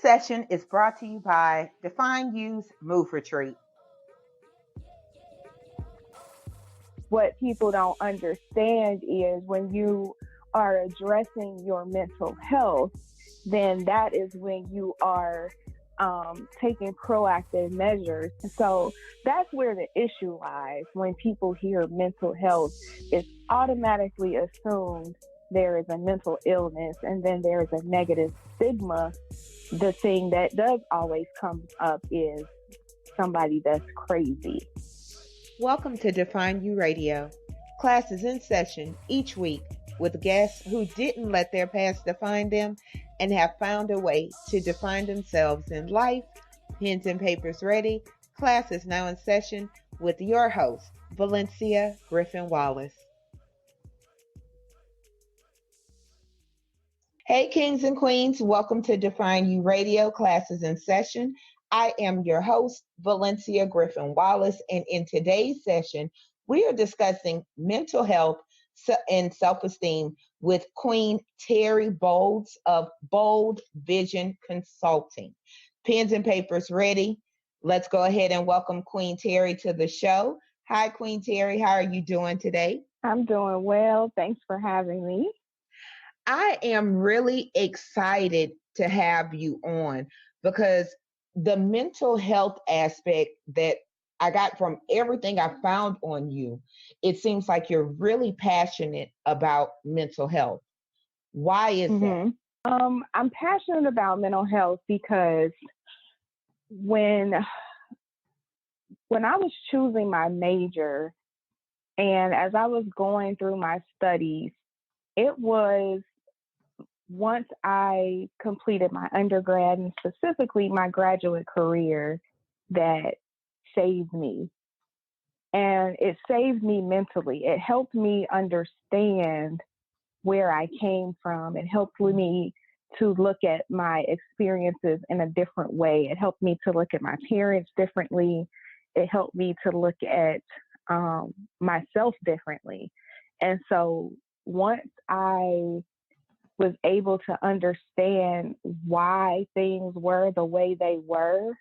session is brought to you by Define You's Move Retreat. What people don't understand is when you are addressing your mental health, then that is when you are taking proactive measures. So that's where the issue lies. When people hear mental health, it's automatically assumed there is a mental illness, and then there is a negative stigma. The thing that does always come up is somebody that's crazy. Welcome to Define You Radio. Class is in session each week with guests who didn't let their past define them and have found a way to define themselves in life. Pens and papers ready. Class is now in session with your host, Valencia Griffin-Wallace. Hey, kings and queens, welcome to Define You Radio. Class is in session. I am your host, Valencia Griffin-Wallace, and in today's session, we are discussing mental health and self-esteem with Queen Terri of Bold Vision Consulting. Pens and papers ready. Let's go ahead and welcome Queen Terri to the show. Hi, Queen Terri. How are you doing today? I'm doing well. Thanks for having me. I am really excited to have you on because the mental health aspect that I got from everything I found on you, it seems like you're really passionate about mental health. Why is that? I'm passionate about mental health because when I was choosing my major and as I was going through my studies, it was once I completed my undergrad and specifically my graduate career that saved me. And it saved me mentally. It helped me understand where I came from. It helped me to look at my experiences in a different way. It helped me to look at my parents differently. It helped me to look at myself differently. And so once I was able to understand why things were the way they were,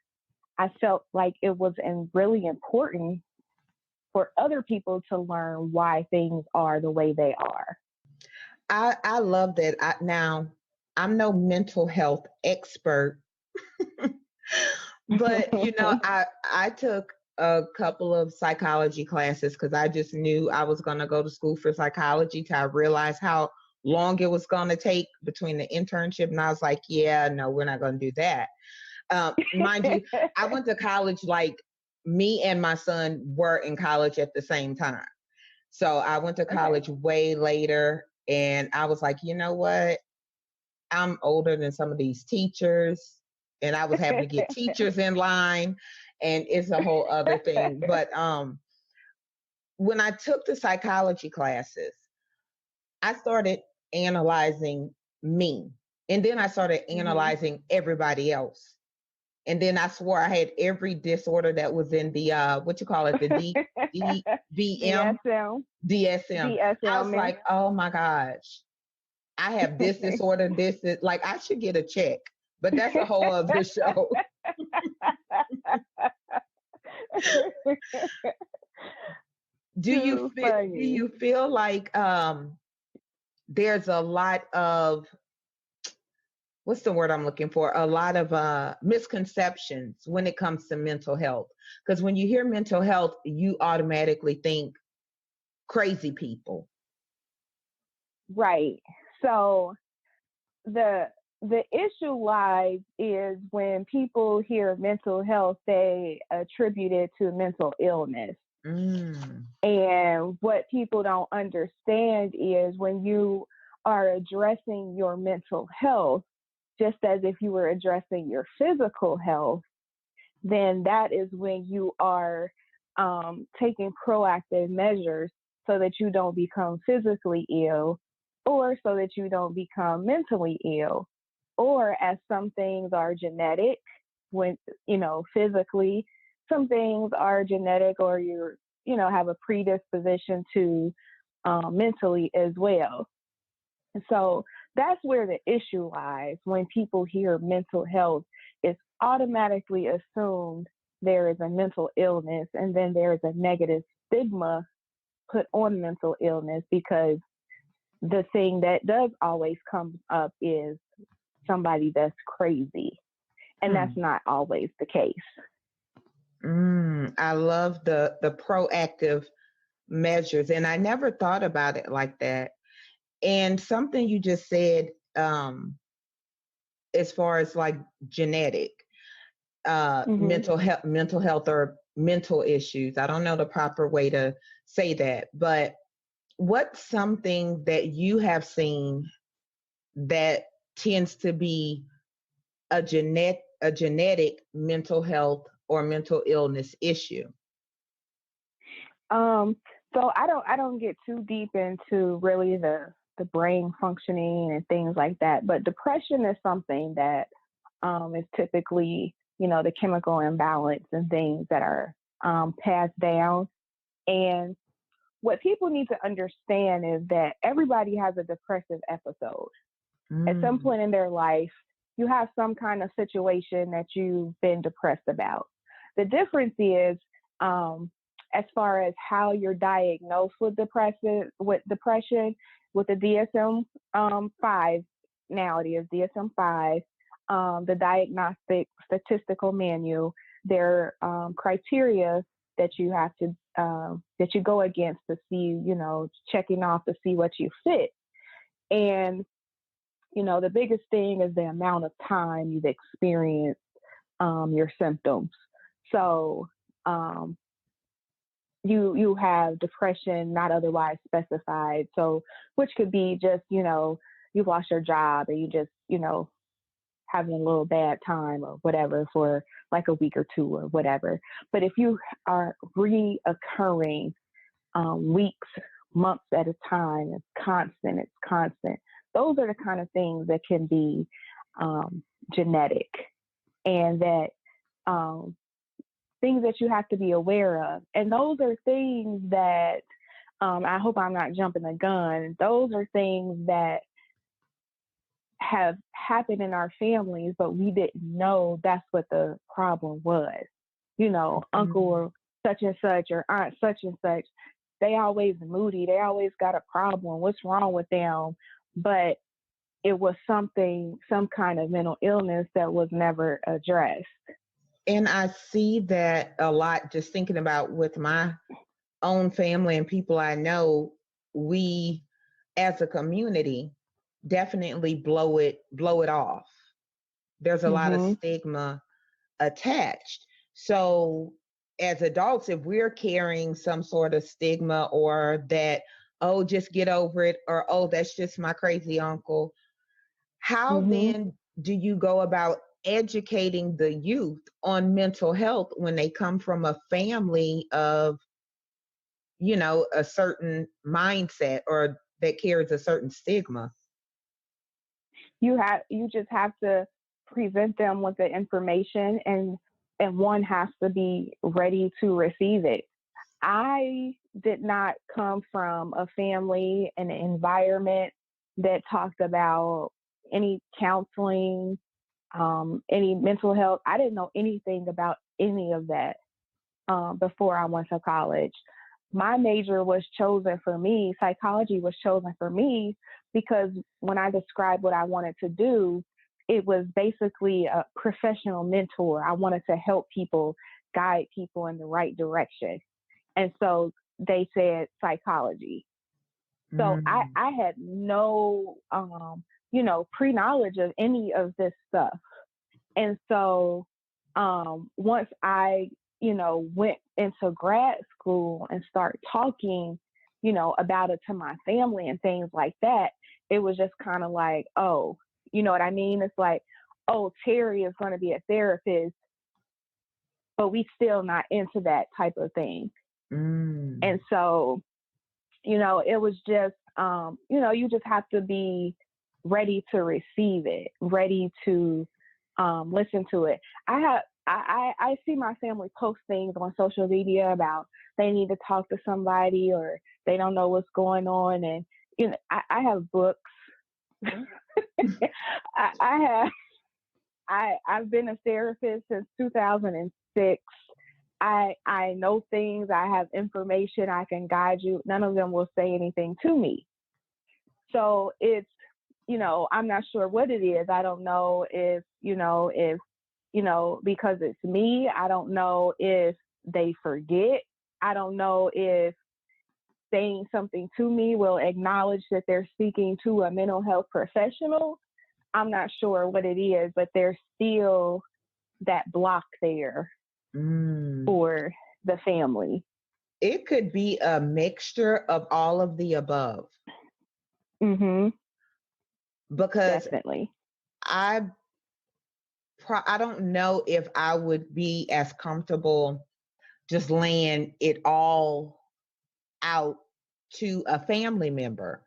I felt like it was really important for other people to learn why things are the way they are. I love that. Now, I'm no mental health expert, but I took a couple of psychology classes because I just knew I was going to go to school for psychology till I realized how long it was going to take between the internship. And I was like, yeah, no, we're not going to do that. Mind you, I went to college like me and my son were in college at the same time. So I went to college way later and I was like, you know what? I'm older than some of these teachers and I was having to get teachers in line and it's a whole other thing. But when I took the psychology classes, I started analyzing me. And then I started analyzing everybody else. And then I swore I had every disorder that was in the, the DSM. I was like, oh my gosh, I have this disorder, this is like, I should get a check, but that's a whole other show. Do you feel like there's a lot of, what's the word I'm looking for? A lot of misconceptions when it comes to mental health. Because when you hear mental health, you automatically think crazy people. Right. So the issue lies is when people hear mental health, they attribute it to mental illness. And what people don't understand is when you are addressing your mental health, just as if you were addressing your physical health, then that is when you are taking proactive measures so that you don't become physically ill or so that you don't become mentally ill. Or as some things are genetic, when, physically, some things are genetic or have a predisposition to mentally as well. So that's where the issue lies. When people hear mental health, it's automatically assumed there is a mental illness, and then there is a negative stigma put on mental illness, because the thing that does always come up is somebody that's crazy. And that's not always the case. I love the proactive measures, and I never thought about it like that. And something you just said, as far as like genetic, mental health or mental issues. I don't know the proper way to say that, but what's something that you have seen that tends to be a genetic mental health or mental illness issue? So I don't get too deep into really the brain functioning and things like that, but depression is something that is typically, the chemical imbalance and things that are passed down. And what people need to understand is that everybody has a depressive episode. At some point in their life, you have some kind of situation that you've been depressed about. The difference is, as far as how you're diagnosed with depression, with the DSM-5, now it is DSM-5, the Diagnostic Statistical Manual, there are criteria that you have to, that you go against to see, checking off to see what you fit. And, the biggest thing is the amount of time you've experienced your symptoms. So, you have depression not otherwise specified. So, which could be just, you lost your job and you just, having a little bad time or whatever for like a week or two or whatever. But if you are reoccurring weeks, months at a time, it's constant. Those are the kind of things that can be genetic, and that things that you have to be aware of. And those are things that, I hope I'm not jumping the gun, those are things that have happened in our families, but we didn't know that's what the problem was. Uncle or such and such or aunt such and such, they always moody, they always got a problem. What's wrong with them? But it was some kind of mental illness that was never addressed. And I see that a lot, just thinking about with my own family and people I know, we as a community definitely blow it off. There's a lot of stigma attached. So as adults, if we're carrying some sort of stigma, or that, oh, just get over it, or oh, that's just my crazy uncle, how then do you go about educating the youth on mental health when they come from a family of, a certain mindset or that carries a certain stigma? You just have to present them with the information, and one has to be ready to receive it. I did not come from a family and an environment that talked about any counseling, any mental health. I didn't know anything about any of that before I went to college. My major was chosen for me, psychology was chosen for me, because when I described what I wanted to do, it was basically a professional mentor. I wanted to help people, guide people in the right direction. And so they said psychology. So I had no, pre-knowledge of any of this stuff. And so once I, went into grad school and start talking, about it to my family and things like that, it was just kind of like, oh, you know what I mean? It's like, oh, Terri is going to be a therapist, but we still not into that type of thing. And so, it was just, you just have to be ready to receive it, ready to listen to it. I see my family post things on social media about they need to talk to somebody or they don't know what's going on. And, I have books I have. I've been a therapist since 2006. I know things. I have information. I can guide you. None of them will say anything to me. So it's, I'm not sure what it is. I don't know if because it's me. I don't know if they forget. I don't know if saying something to me will acknowledge that they're speaking to a mental health professional. I'm not sure what it is, but there's still that block there for the family. It could be a mixture of all of the above. Mm-hmm. Because Definitely. I don't know if I would be as comfortable just laying it all out to a family member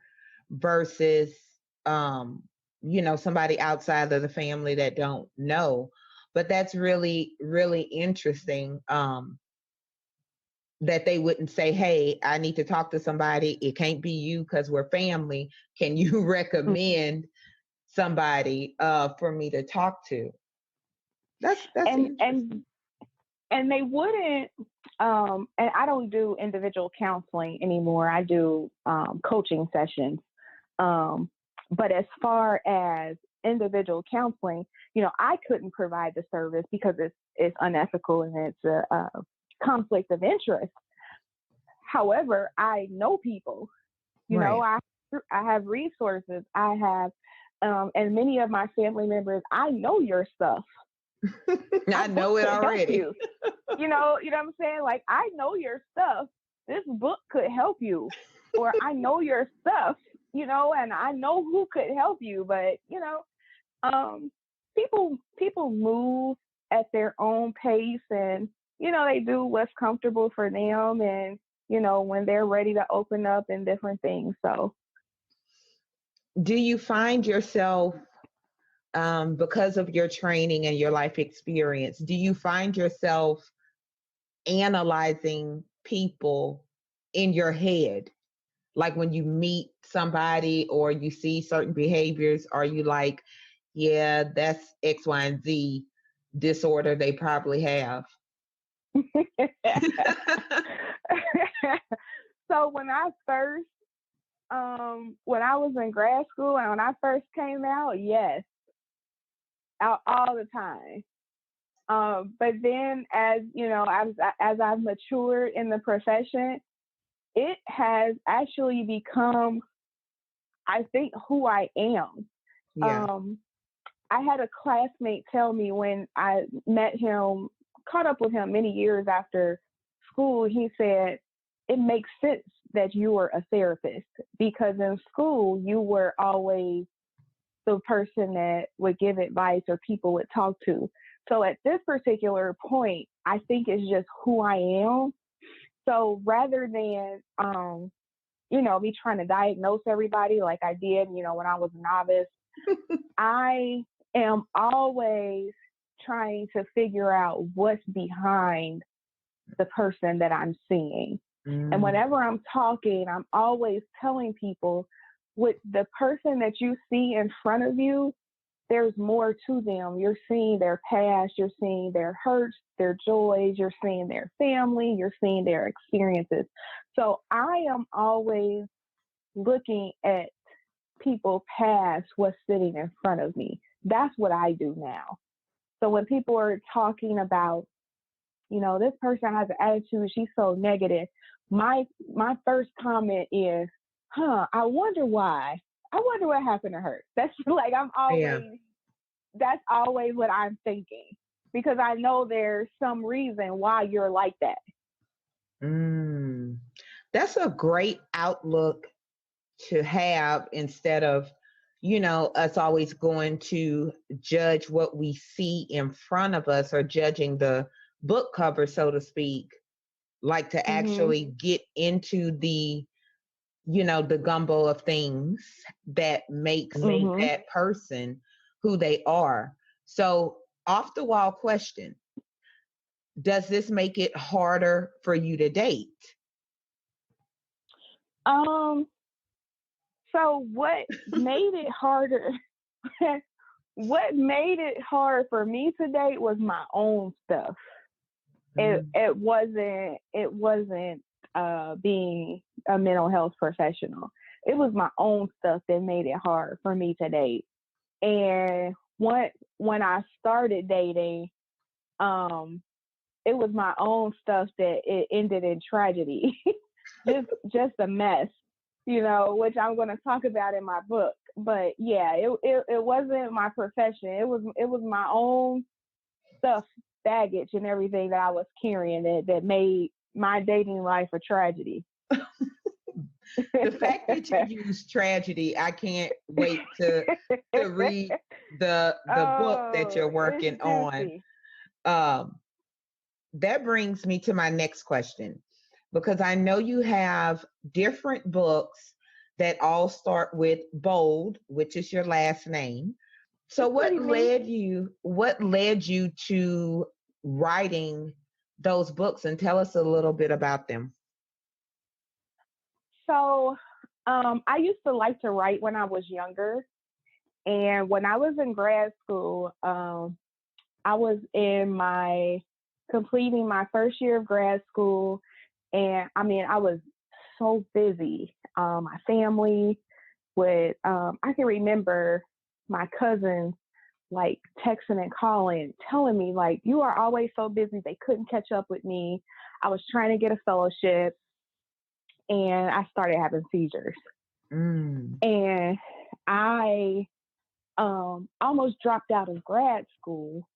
versus somebody outside of the family that don't know. But that's really, really interesting, that they wouldn't say, hey, I need to talk to somebody. It can't be you because we're family. Can you recommend somebody for me to talk to? That's interesting. And they wouldn't, and I don't do individual counseling anymore. I do coaching sessions. But as far as individual counseling, I couldn't provide the service because it's unethical and it's a conflict of interest. However, I know people. Right. I have resources. I have, and many of my family members, I know your stuff. I know it already. You. You know what I'm saying? Like, I know your stuff. This book could help you, or I know your stuff, and I know who could help you. But people move at their own pace, and they do what's comfortable for them, and when they're ready to open up and different things. So, do you find yourself, because of your training and your life experience, do you find yourself analyzing people in your head? Like when you meet somebody or you see certain behaviors, are you like, yeah, that's X, Y, and Z disorder they probably have? So when I was in grad school and when I first came out, yes, all the time. But then as I've matured in the profession, it has actually become, I think, who I am. Yeah. I had a classmate tell me when I met him, caught up with him many years after school, he said, it makes sense that you were a therapist because in school you were always the person that would give advice or people would talk to. So at this particular point, I think it's just who I am. So rather than, me trying to diagnose everybody like I did, when I was a novice, I am always trying to figure out what's behind the person that I'm seeing. And whenever I'm talking, I'm always telling people with the person that you see in front of you, there's more to them. You're seeing their past, you're seeing their hurts, their joys, you're seeing their family, you're seeing their experiences. So I am always looking at people past what's sitting in front of me. That's what I do now. So when people are talking about, this person has an attitude, she's so negative, my first comment is, I wonder why. I wonder what happened to her. That's like that's always what I'm thinking because I know there's some reason why you're like that. That's a great outlook to have instead of, us always going to judge what we see in front of us or judging the book cover, so to speak, like to actually get into the gumbo of things that make that person who they are. So, off the wall question, does this make it harder for you to date? So what made it harder? What made it hard for me to date was my own stuff. It wasn't being a mental health professional. It was my own stuff that made it hard for me to date. And when I started dating, it was my own stuff that it ended in tragedy. just a mess, which I'm going to talk about in my book. But yeah, it wasn't my profession. It was my own stuff, baggage, and everything that I was carrying that made my dating life a tragedy. The fact that you use tragedy, I can't wait to read the book that you're working on. That brings me to my next question, because I know you have different books that all start with Bold, which is your last name. So what led you to writing those books, and tell us a little bit about them? So I used to like to write when I was younger. And when I was in grad school, I was completing my first year of grad school. And I mean, I was so busy. My family I can remember my cousins like texting and calling, telling me like, you are always so busy. They couldn't catch up with me. I was trying to get a fellowship and I started having seizures. And I almost dropped out of grad school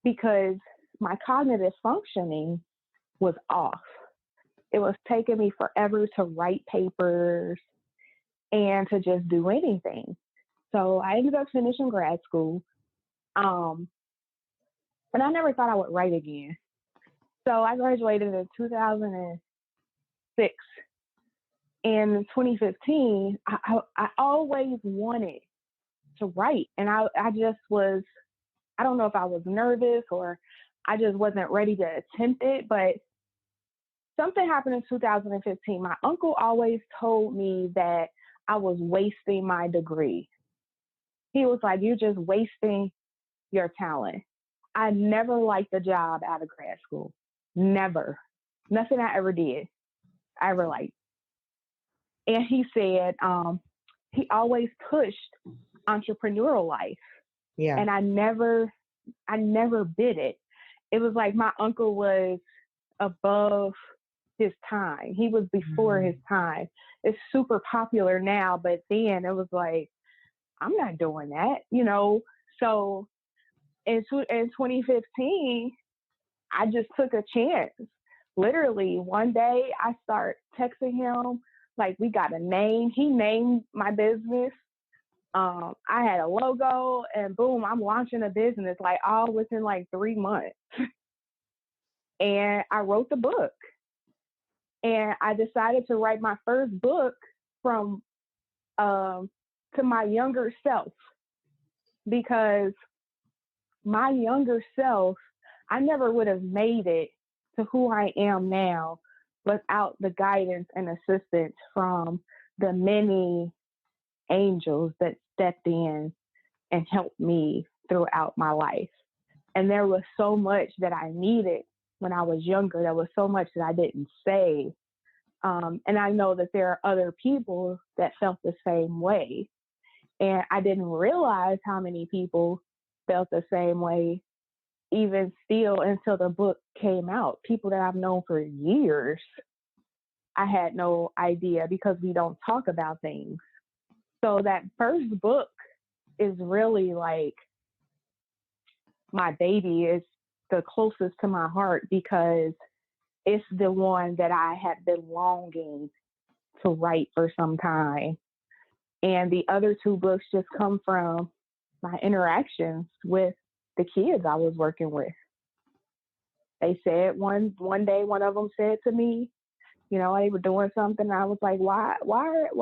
because my cognitive functioning was off. It was taking me forever to write papers and to just do anything. So I ended up finishing grad school. And I never thought I would write again. So I graduated in 2006. And in 2015, I always wanted to write. And I don't know if I was nervous or I just wasn't ready to attempt it, but something happened in 2015. My uncle always told me that I was wasting my degree. He was like, you're just wasting your talent. I never liked the job out of grad school. Never. Nothing I ever did, I ever liked. And he said, he always pushed entrepreneurial life. Yeah. And I never bid it. It was like my uncle was above his time. He was before his time. It's super popular now, but then it was like, I'm not doing that, So in 2015, I just took a chance. Literally, one day I start texting him, like, we got a name. He named my business. I had a logo, and boom, I'm launching a business, like all within like 3 months. And I wrote the book. And I decided to write my first book to my younger self, because my younger self, I never would have made it to who I am now without the guidance and assistance from the many angels that stepped in and helped me throughout my life. And there was so much that I needed when I was younger. There was so much that I didn't say. And I know that there are other people that felt the same way. And I didn't realize how many people felt the same way, even still, until the book came out. People that I've known for years, I had no idea, because we don't talk about things. So that first book is really like my baby. Is the closest to my heart, because it's the one that I have been longing to write for some time. And the other two books just come from my interactions with the kids I was working with. They said one day, one of them said to me, they were doing something. And I was like, why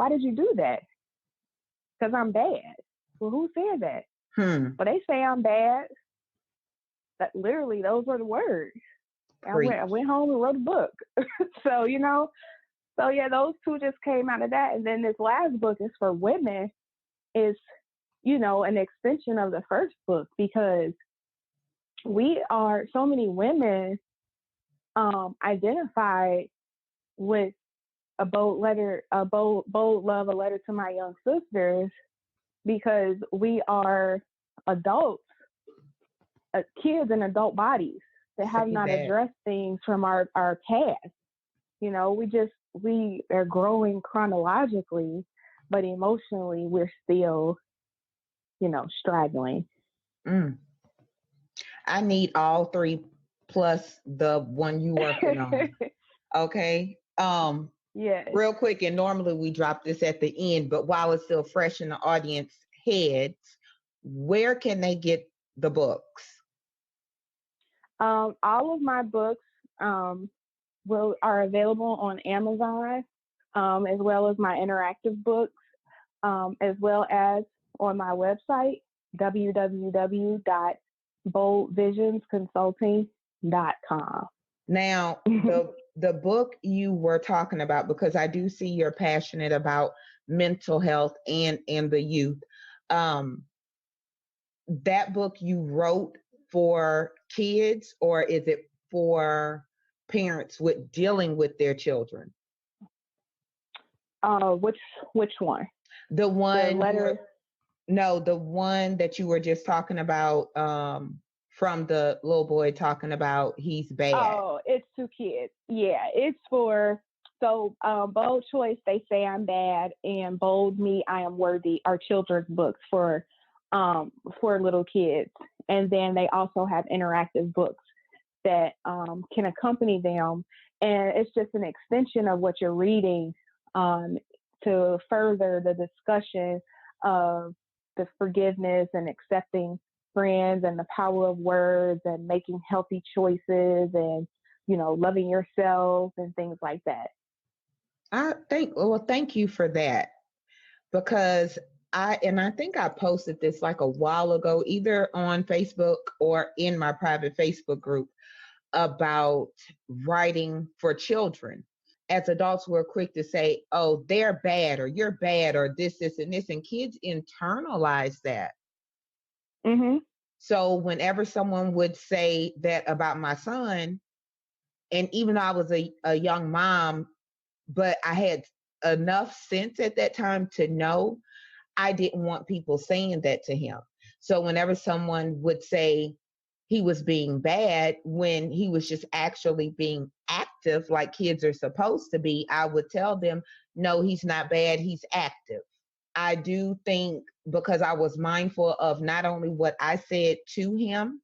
did you do that? Because I'm bad. Well, who said that? Well, they say I'm bad. But literally, those were the words. I went home and wrote a book. So, So yeah, those two just came out of that. And then this last book is for women, is, an extension of the first book, because we are, so many women identified with a bold love, a letter to my young sisters, because we are adults, kids in adult bodies that have not addressed things from our past. We are growing chronologically, but emotionally we're still, straggling. I need all three plus the one you working on. Okay. Yes. Real quick, and normally we drop this at the end, but while it's still fresh in the audience heads, where can they get the books? All of my books are available on Amazon, as well as my interactive books, as well as on my website, www.boldvisionsconsulting.com. Now, the book you were talking about, because I do see you're passionate about mental health and the youth. That book you wrote for kids, or is it for parents with dealing with their children? Which one? The one, the letter. The one that you were just talking about, from the little boy talking about he's bad. Oh, it's to kids. Yeah, it's for, Bold Choice, They Say I'm Bad, and Bold Me, I Am Worthy are children's books for little kids. And then they also have interactive books that can accompany them. And it's just an extension of what you're reading, to further the discussion of the forgiveness and accepting friends and the power of words and making healthy choices and, loving yourself and things like that. Thank you for that, because I think I posted this like a while ago, either on Facebook or in my private Facebook group, about writing for children. As adults, we're quick to say, oh, they're bad, or you're bad, or this, and this, and kids internalize that. Mm-hmm. So whenever someone would say that about my son, and even though I was a young mom, but I had enough sense at that time to know I didn't want people saying that to him. So whenever someone would say he was being bad when he was just actually being active like kids are supposed to be, I would tell them, no, he's not bad, he's active. I do think, because I was mindful of not only what I said to him,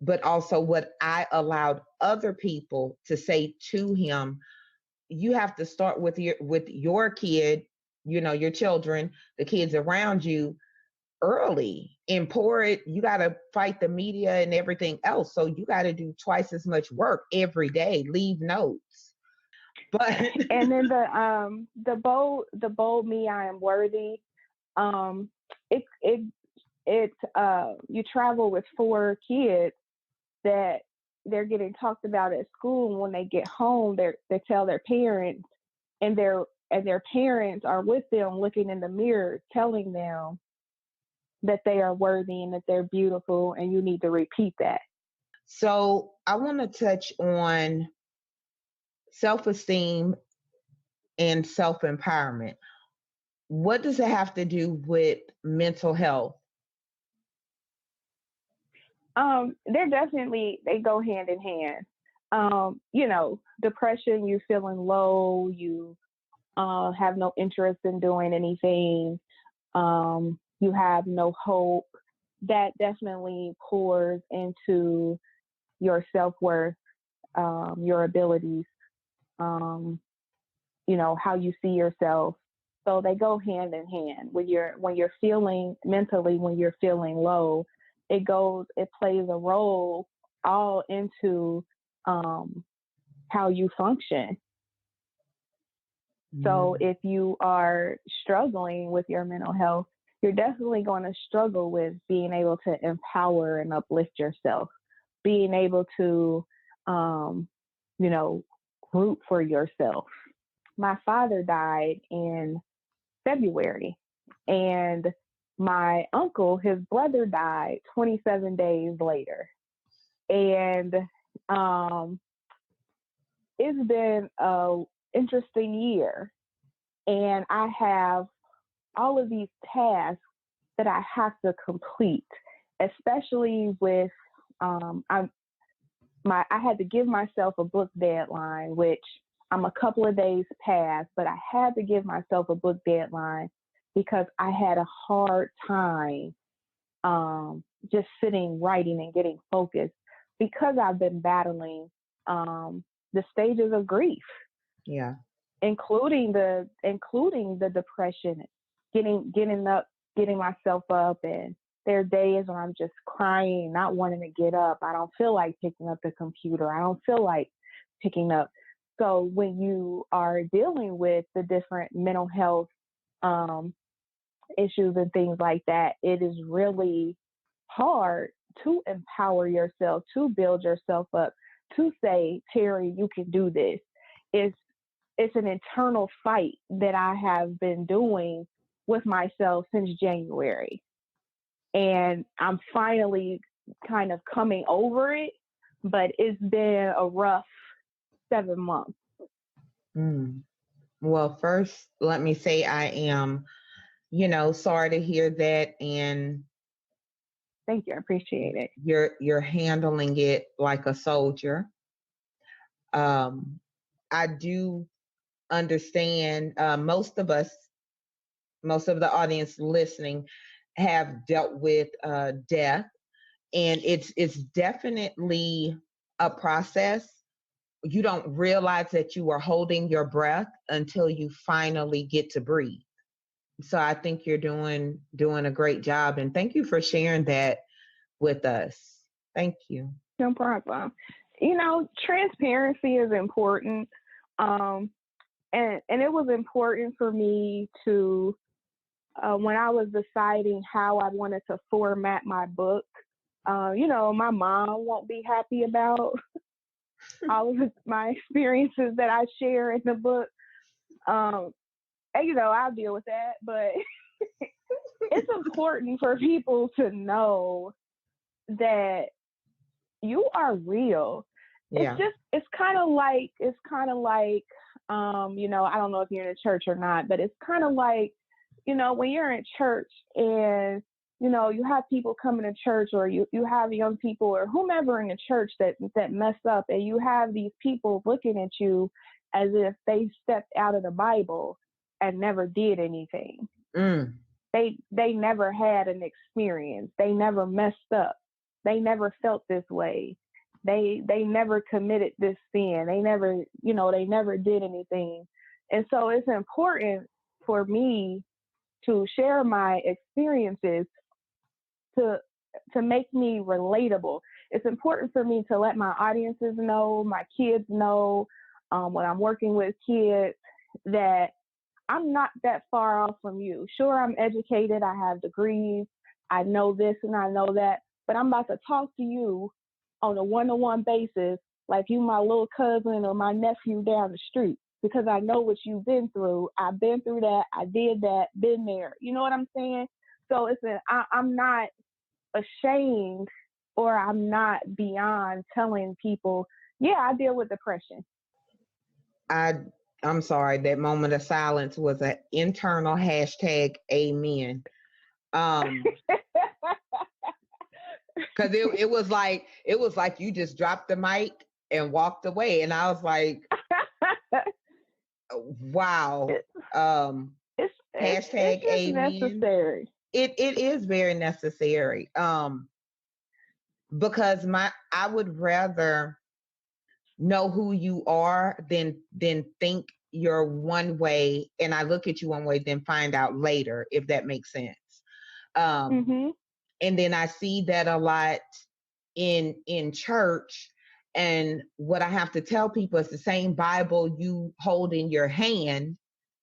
but also what I allowed other people to say to him. You have to start with your kid, your children, the kids around you, early, and pour it. You got to fight the media and everything else. So you got to do twice as much work every day, leave notes. But and then the bold Me, I Am Worthy. You travel with 4 kids that they're getting talked about at school, and when they get home, they tell their parents, and their parents are with them, looking in the mirror, telling them that they are worthy and that they're beautiful, and you need to repeat that. So I want to touch on self-esteem and self-empowerment. What does it have to do with mental health? They go hand in hand. Depression, you feeling low, you have no interest in doing anything, you have no hope. That definitely pours into your self-worth, your abilities, how you see yourself. So they go hand in hand. When you're feeling mentally, when you're feeling low, it plays a role all into how you function. So if you are struggling with your mental health, you're definitely going to struggle with being able to empower and uplift yourself, being able to, root for yourself. My father died in February, and my uncle, his brother, died 27 days later. And it's been an interesting year. And I have all of these tasks that I have to complete, especially with I had to give myself a book deadline, which I'm a couple of days past, but I had to give myself a book deadline because I had a hard time just sitting, writing, and getting focused because I've been battling the stages of grief. Yeah. Including the depression, getting myself up, and there are days when I'm just crying, not wanting to get up. I don't feel like picking up the computer. I don't feel like picking up. So when you are dealing with the different mental health issues and things like that, it is really hard to empower yourself, to build yourself up, to say, Terry, you can do this. It's an internal fight that I have been doing with myself since January. And I'm finally kind of coming over it, but it's been a rough 7 months. Well, first, let me say I am, sorry to hear that. And thank you. I appreciate it. You're handling it like a soldier. I do understand most of the audience listening have dealt with death, and it's definitely a process. You don't realize that you are holding your breath until you finally get to breathe. So I think you're doing a great job, and thank you for sharing that with us. Thank you. No problem. Transparency is important. And it was important for me to, when I was deciding how I wanted to format my book, my mom won't be happy about all of my experiences that I share in the book. And, I'll deal with that, but it's important for people to know that you are real. Yeah. It's kind of like, I don't know if you're in a church or not, but it's kind of like, when you're in church and, you have people coming to church, or you have young people or whomever in the church that mess up, and you have these people looking at you as if they stepped out of the Bible and never did anything. They never had an experience. They never messed up. They never felt this way. They never committed this sin. They never did anything. And so it's important for me to share my experiences to make me relatable. It's important for me to let my audiences know, my kids know, when I'm working with kids, that I'm not that far off from you. Sure, I'm educated. I have degrees. I know this and I know that. But I'm about to talk to you on a one-to-one basis like you my little cousin or my nephew down the street, because I know what you've been through. I've been through that. I did that, been there. You know what I'm saying? So I'm not ashamed, or I'm not beyond telling people, yeah, I deal with depression. I'm sorry, that moment of silence was an internal hashtag amen. Because it was like you just dropped the mic and walked away, and I was like, wow. Hashtag it's amen. Necessary. It is very necessary. Because I would rather know who you are than think you're one way, and I look at you one way, then find out later, if that makes sense. And then I see that a lot in church, and what I have to tell people is the same Bible you hold in your hand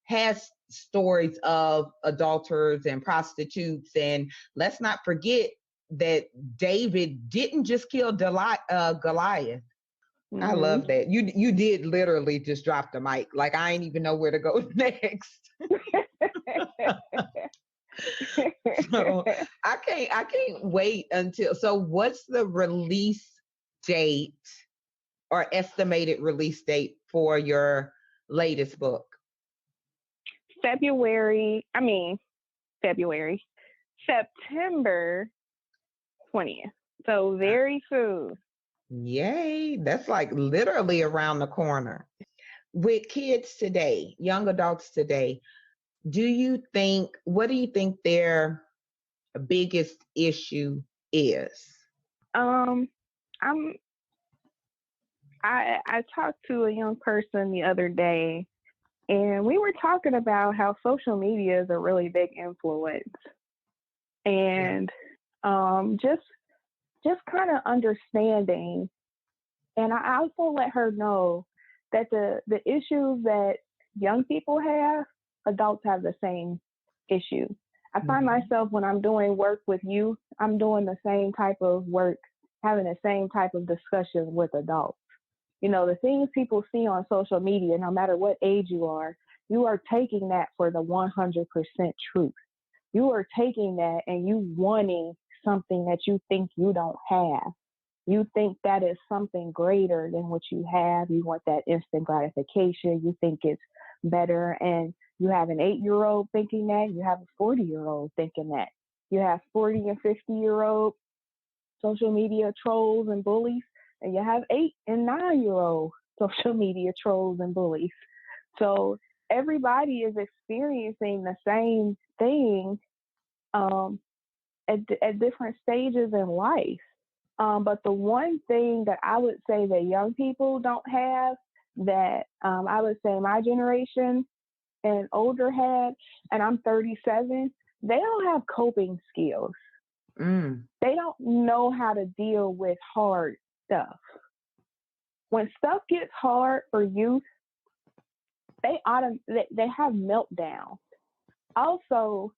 has stories of adulterers and prostitutes, and let's not forget that David didn't just kill Goliath. I Mhm. love that. You did literally just drop the mic. Like I ain't even know where to go next. So I can't wait until, so what's the release date or estimated release date for your latest book? February. I mean February. September 20th. So very soon. Yay. That's like literally around the corner. With kids today, young adults today, what do you think their biggest issue is? Um, I'm I talked to a young person the other day, and we were talking about how social media is a really big influence, Yeah. and just kind of understanding. And I also let her know that the issues that young people have, adults have the same issue. I find Mhm. myself when I'm doing work with youth, I'm doing the same type of work, having the same type of discussions with adults. You know, the things people see on social media, no matter what age you are taking that for the 100% truth. You are taking that and you wanting something that you think you don't have. You think that is something greater than what you have. You want that instant gratification. You think it's better. And you have an 8-year-old thinking that. You have a 40-year-old thinking that. You have 40 and 50-year-old social media trolls and bullies. And you have 8 and 9-year-old social media trolls and bullies. So everybody is experiencing the same thing um, at different stages in life. But the one thing that I would say that young people don't have that I would say my generation and older had, and I'm 37, they don't have coping skills. Mm. They don't know how to deal with hard stuff. When stuff gets hard for youth, they have meltdowns. Also,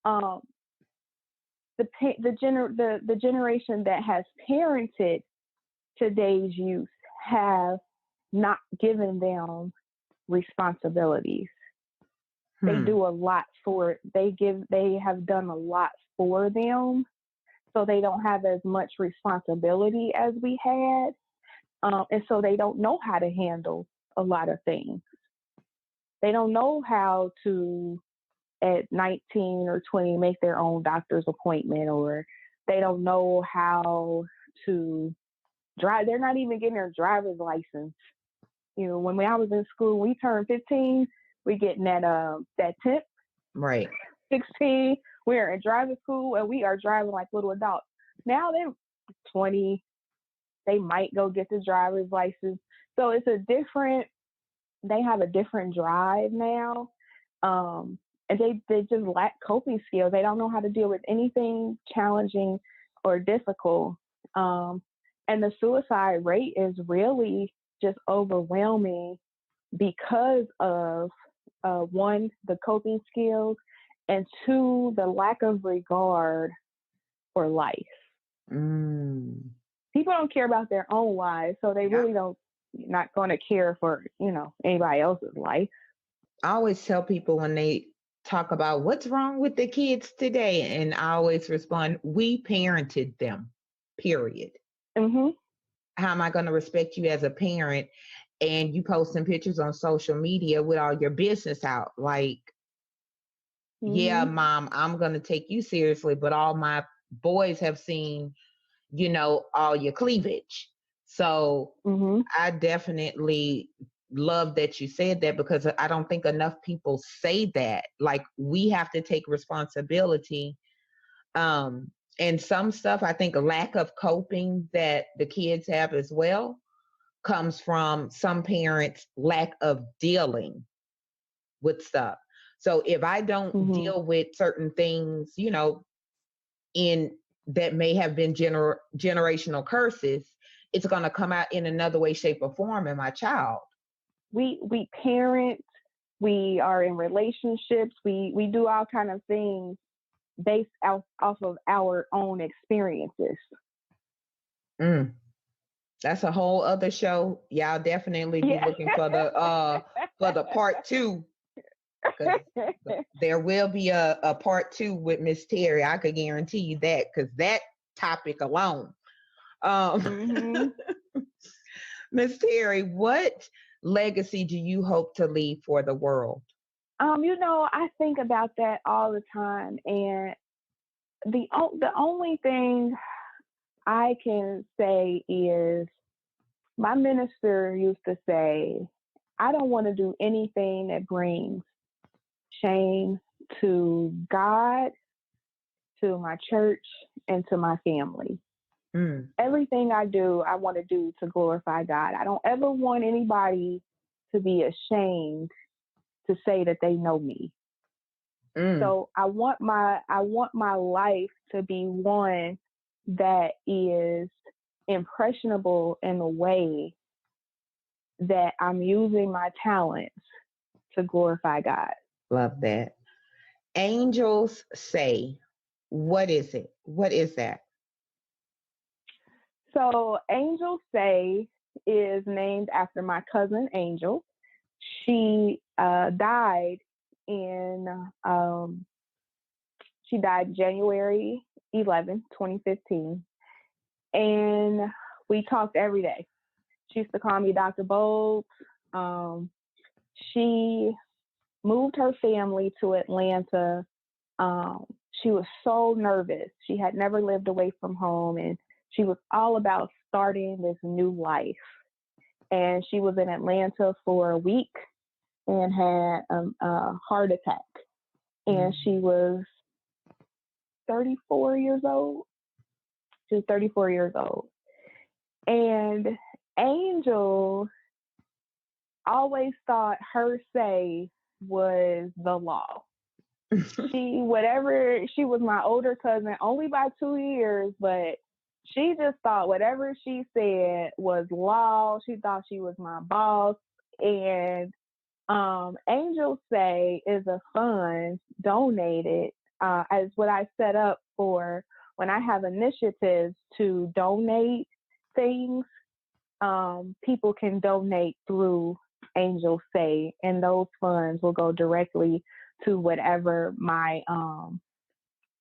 um, the generation that has parented today's youth have not given them responsibilities. They Hmm. do a lot for they have done a lot for them, so they don't have as much responsibility as we had, and so they don't know how to handle a lot of things. They don't know how to at 19 or 20 make their own doctor's appointment, or they don't know how to drive. They're not even getting their driver's license. You know, when I was in school, we turned 15, we getting that tip. Right. 16, we are in driving school and we are driving like little adults. Now they're 20, they might go get the driver's license. So they have a different drive now. And they just lack coping skills. They don't know how to deal with anything challenging or difficult. And the suicide rate is really just overwhelming because of one, the coping skills, and two, the lack of regard for life. Mm. People don't care about their own lives, so they Yeah. really don't not going to care for anybody else's life. I always tell people when they talk about what's wrong with the kids today, and I always respond, we parented them, period. Mhm. How am I going to respect you as a parent and you posting pictures on social media with all your business out? Like, yeah, Mhm. mom, I'm going to take you seriously, but all my boys have seen, all your cleavage. So Mhm. I definitely love that you said that, because I don't think enough people say that. Like, we have to take responsibility. Um, and some stuff, I think a lack of coping that the kids have as well comes from some parents' lack of dealing with stuff. So if I don't Mhm. deal with certain things, in that may have been generational curses, it's going to come out in another way, shape, or form in my child. We parent, we are in relationships, we do all kind of things based off of our own experiences. Mm. That's a whole other show. Y'all definitely be Yeah. looking for the part two, because there will be a part two with Miss Terry. I could guarantee you that, because that topic alone. hmm Miss Terry, what legacy do you hope to leave for the world? I think about that all the time, and the only thing I can say is my minister used to say, I don't want to do anything that brings shame to God, to my church, and to my family. Mm, Everything I do, I want to do to glorify God. I don't ever want anybody to be ashamed to say that they know me. mm, So I want my life to be one that is impressionable in a way that I'm using my talents to glorify God. love that. Angels say, what is it? What is that? So Angel Say is named after my cousin Angel. She in died January 11th, 2015, and we talked every day. She used to call me Dr. Bold. She moved her family to Atlanta. Um, she was so nervous. She had never lived away from home, and she was all about starting this new life. And she was in Atlanta for a week and had a heart attack. And she was 34 years old. She was 34 years old. And Angel always thought her say was the law. She was my older cousin only by 2 years, but she just thought whatever she said was law. She thought she was my boss. And Angel Say is a fund donated as what I set up for when I have initiatives to donate things. People can donate through Angel Say, and those funds will go directly to whatever my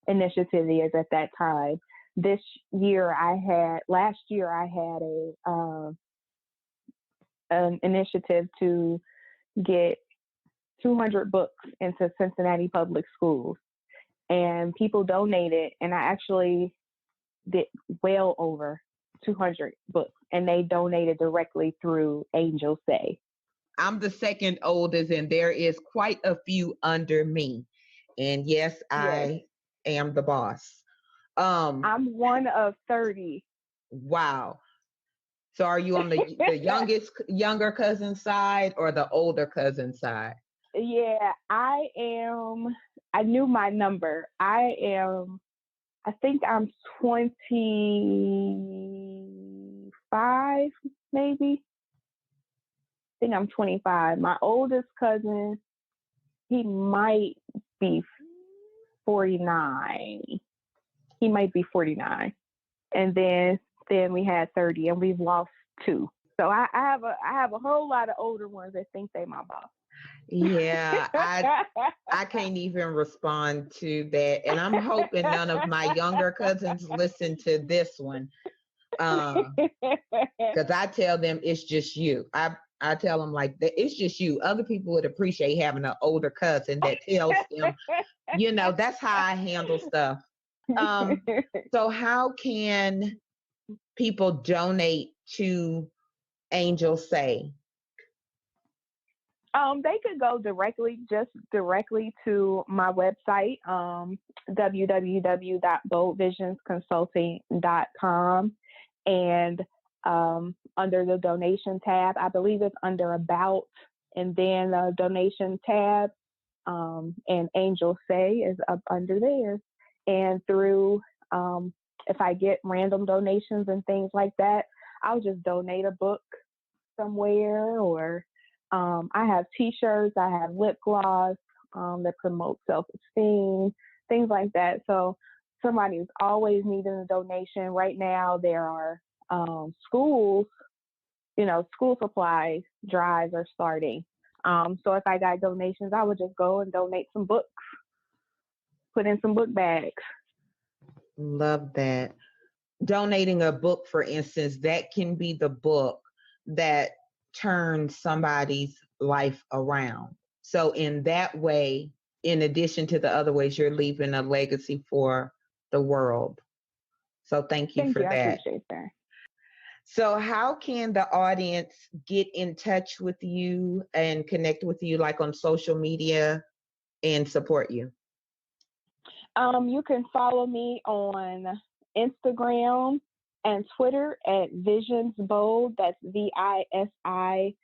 initiative is at that time. Last year I had an initiative to get 200 books into Cincinnati public schools, and people donated, and I actually did well over 200 books, and they donated directly through Angel Say. I'm the second oldest, and there is quite a few under me. And yes, Yes, I am the boss. Um, I'm one of 30. wow. So are you on the younger cousin side or the older cousin side? Yeah, I am. I knew my number. I think I'm 25, maybe. I think I'm 25. My oldest cousin, he might be 49. He might be 49. And then we had 30, and we've lost two. So I have a whole lot of older ones that think they my boss. Yeah, I can't even respond to that. And I'm hoping none of my younger cousins listen to this one. Because I tell them it's just you. I tell them like that it's just you. Other people would appreciate having an older cousin that tells them, that's how I handle stuff. Um, so how can people donate to Angel Say? They could go directly to my website, www.boldvisionsconsulting.com, and under the donation tab, I believe it's under About, and then the donation tab, and Angel Say is up under there. And through, if I get random donations and things like that, I'll just donate a book somewhere, or I have T-shirts, I have lip gloss that promote self-esteem, things like that. So somebody's always needing a donation. Right now, there are schools, school supplies drives are starting. So if I got donations, I would just go and donate some books, put in some book bags. Love that. Donating a book, for instance, that can be the book that turns somebody's life around. So in that way, in addition to the other ways, you're leaving a legacy for the world. So thank you for that. I appreciate that. So how can the audience get in touch with you and connect with you, like on social media, and support you? You can follow me on Instagram and Twitter at Visions Bold. That's VISIONSBOLD.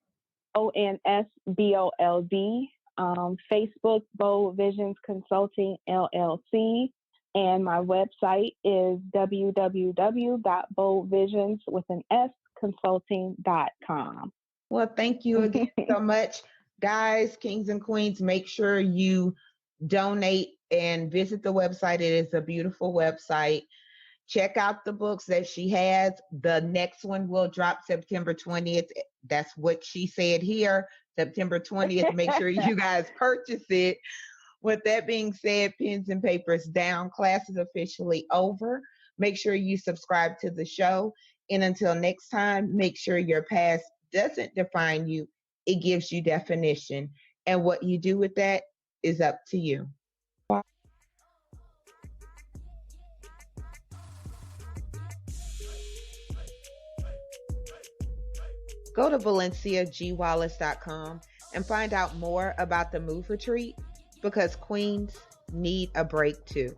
Facebook, Bold Visions Consulting LLC. And my website is www.boldvisions.consulting.com. Well, thank you again so much. Guys, kings and queens, make sure you donate and visit the website. It is a beautiful website. Check out the books that she has. The next one will drop September 20th. That's what she said here, September 20th. Make sure you guys purchase it. With that being said, pens and papers down. Class is officially over. Make sure you subscribe to the show. And until next time, make sure your past doesn't define you. It gives you definition. And what you do with that is up to you. Go to ValenciaGWallace.com and find out more about the Move Retreat, because queens need a break too.